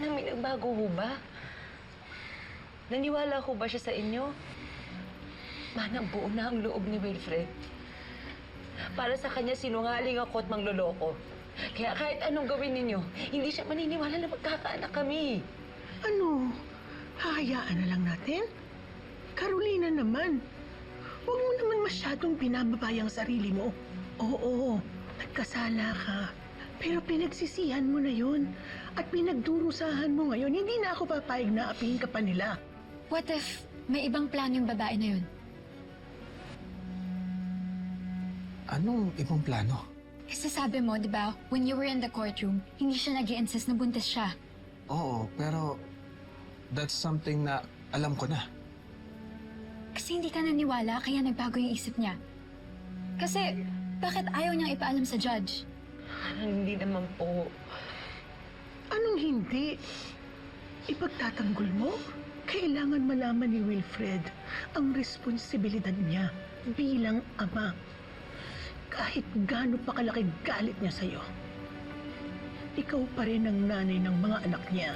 Manang may nagbago ho ba? Naniwala ho ba siya sa inyo? Manang buo na ang loob ni Wilfred. Para sa kanya, sinungaling ako at mangloloko. Kaya kahit anong gawin ninyo, hindi siya maniniwala na magkakaanak kami. Ano? Hahayaan na lang natin? Carolina naman, huwag mo naman masyadong binababay ang sarili mo. Oo, nagkasala ka. Pero pinagsisihan mo na yun. At pinagdurusahan mo ngayon, hindi na ako papayag na apihin ka pa nila. What if may ibang plano yung babae na yun? Anong ibang plano? Kasi sabi mo, di ba, when you were in the courtroom, hindi siya nag-i-insist na buntis siya. Oo, pero that's something na alam ko na. Kasi hindi ka naniwala, kaya nagbago yung isip niya. Kasi, bakit ayaw niyang ipaalam sa judge? Hindi naman po. Anong hindi? Ipagtatanggol mo? Kailangan malaman ni Wilfred ang responsibilidad niya bilang ama. Kahit gaano pa kalaki galit niya sa'yo, ikaw pa rin ang nanay ng mga anak niya.